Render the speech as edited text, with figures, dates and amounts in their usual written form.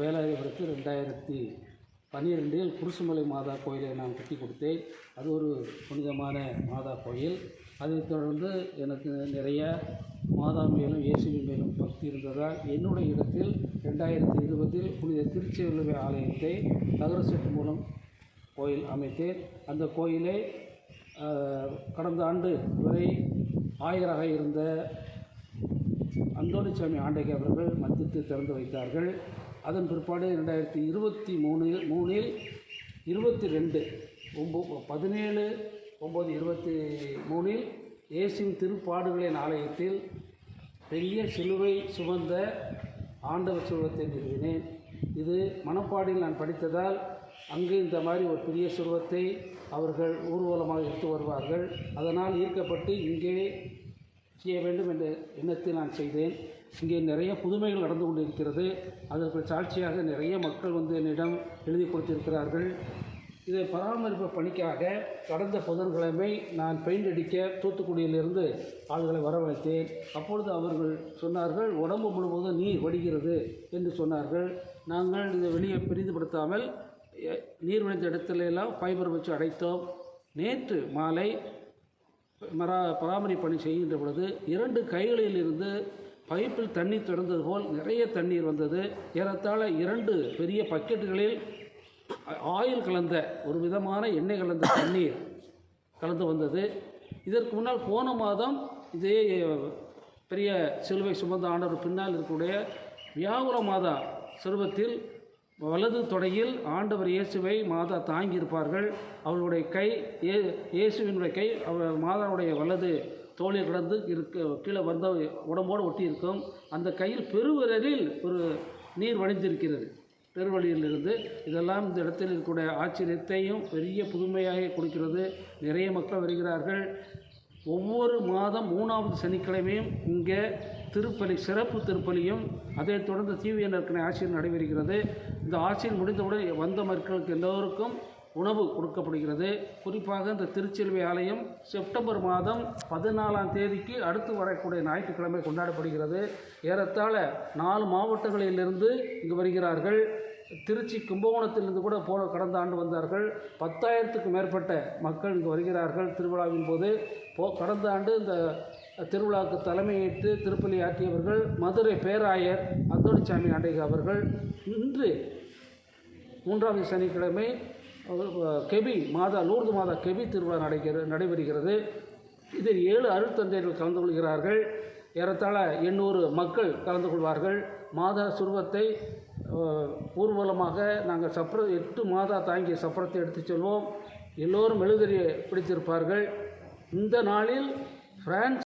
வேலாயுதபுரத்து 2012 குருசுமலை மாதா கோயிலை நான் கட்டி கொடுத்தேன். அது ஒரு புனிதமான மாதா கோயில். அதைத் தொடர்ந்து எனக்கு நிறைய மாதா மேலும் இயேசுவின் மேலும் பக்தி இருந்ததால் என்னுடைய இடத்தில் 2020 புனித திருச்செல்லுவை ஆலயத்தை தகர செட்டு மூலம் கோயில் அமைத்தேன். அந்த கோயிலை கடந்த ஆண்டு வரை ஆயராக இருந்த அந்தோணிசாமி ஆண்டகை அவர்கள் மத்தித்து திறந்து வைத்தார்கள். அதன் பிற்பாடு 2023 17/9/23 இயேசுவின் திருப்பாடுகளின் ஆலயத்தில் பெரிய சிலுவை சுமந்த ஆண்டவர் சுருவத்தை நிறுவினேன். இது மணப்பாடியில் நான் படித்ததால் அங்கு இந்த மாதிரி ஒரு பெரிய சுருவத்தை அவர்கள் ஊர்வலமாக எடுத்து வருவார்கள். அதனால் ஈர்க்கப்பட்டு இங்கே செய்ய வேண்டும் என்ற எண்ணத்தில் நான் செய்தேன். இங்கே நிறைய புதுமைகள் நடந்து கொண்டிருக்கிறது. அதற்கு சாட்சியாக நிறைய மக்கள் வந்து என்னிடம் எழுதி கொடுத்திருக்கிறார்கள். இதை பராமரிப்பு பணிக்காக கடந்த புதன்கிழமை நான் பெயிண்ட் அடிக்க தூத்துக்குடியிலிருந்து ஆள்களை வரவழைத்தேன். அப்பொழுது அவர்கள் சொன்னார்கள், உடம்பு முழுவதும் நீர் வடிகிறது என்று சொன்னார்கள். நாங்கள் இதை வெளியே பெரிதுபடுத்தாமல் நீர் வடிந்த இடத்துல எல்லாம் ஃபைபர் வச்சு அடைத்தோம். நேற்று மாலை பராமரிப்பு பணி செய்கின்ற பொழுது 2 கைகளில் இருந்து பைப்பில் தண்ணீர் திறந்தது போல் நிறைய தண்ணீர் வந்தது. ஏறத்தாழ 2 பெரிய பக்கெட்டுகளில் ஆயில் கலந்த ஒரு விதமான எண்ணெய் கலந்த தண்ணீர் கலந்து வந்தது. இதற்கு முன்னால் போன மாதம் இதே பெரிய சிலுவை சுமந்த ஆண்டவர் பின்னால் இருக்கக்கூடிய வியாகுல மாதா சிறுவத்தில் வலது தொடையில் ஆண்டவர் இயேசுவை மாதா தாங்கியிருப்பார்கள். அவளுடைய கை இயேசுவினுடைய கை மாதாவுடைய வலது தோளில் கிடந்து கீழே வந்த உடம்போடு ஒட்டி இருக்கும். அந்த கையில் பெருவிரலில் ஒரு நீர் வடிந்திருக்கிறது பெருவழியிலிருந்து. இதெல்லாம் இந்த இடத்தில் இருக்கக்கூடிய ஆச்சரியத்தையும் பெரிய புதுமையாக கொடுக்கிறது. நிறைய மக்கள் வருகிறார்கள். ஒவ்வொரு மாதம் 3வது சனிக்கிழமையும் இங்கே திருப்பலி, சிறப்பு திருப்பலியும் அதைத் தொடர்ந்து தீவியனருக்கான ஆசிரியர் நடைபெறுகிறது. இந்த ஆசிரியர் முடிந்தவுடன் வந்த மக்களுக்கு எல்லோருக்கும் உணவு கொடுக்கப்படுகிறது. குறிப்பாக இந்த திருச்செல்வி ஆலயம் செப்டம்பர் மாதம் 14ஆம் தேதிக்கு அடுத்து வரக்கூடிய ஞாயிற்றுக்கிழமை கொண்டாடப்படுகிறது. ஏறத்தாழ 4 மாவட்டங்களிலிருந்து இங்கு வருகிறார்கள். திருச்சி கும்பகோணத்திலிருந்து கூட கடந்த ஆண்டு வந்தார்கள். 10,000க்கும் மேற்பட்ட மக்கள் இங்கு வருகிறார்கள் திருவிழாவின் போது. கடந்த ஆண்டு இந்த திருவிழாவுக்கு தலைமையேற்று திருப்பலி ஆற்றியவர்கள் மதுரை பேராயர் அந்தோணிசாமி ஆண்டகை அவர்கள். இன்று 3வது சனிக்கிழமை கெபி மாதா லூர்து மாதா கெபி திருவிழா நடைபெறுகிறது. இதில் 7 அருட்தந்தையர்கள் கலந்து கொள்கிறார்கள். ஏறத்தாழ 800 மக்கள் கலந்து கொள்வார்கள். மாதா சுருவத்தை ஊர்வலமாக நாங்கள் 8 மாதா தாங்கிய சப்பரத்தை எடுத்து செல்வோம். எல்லோரும் மெழுகுதிரியை பிடித்திருப்பார்கள். இந்த நாளில் பிரான்ஸ்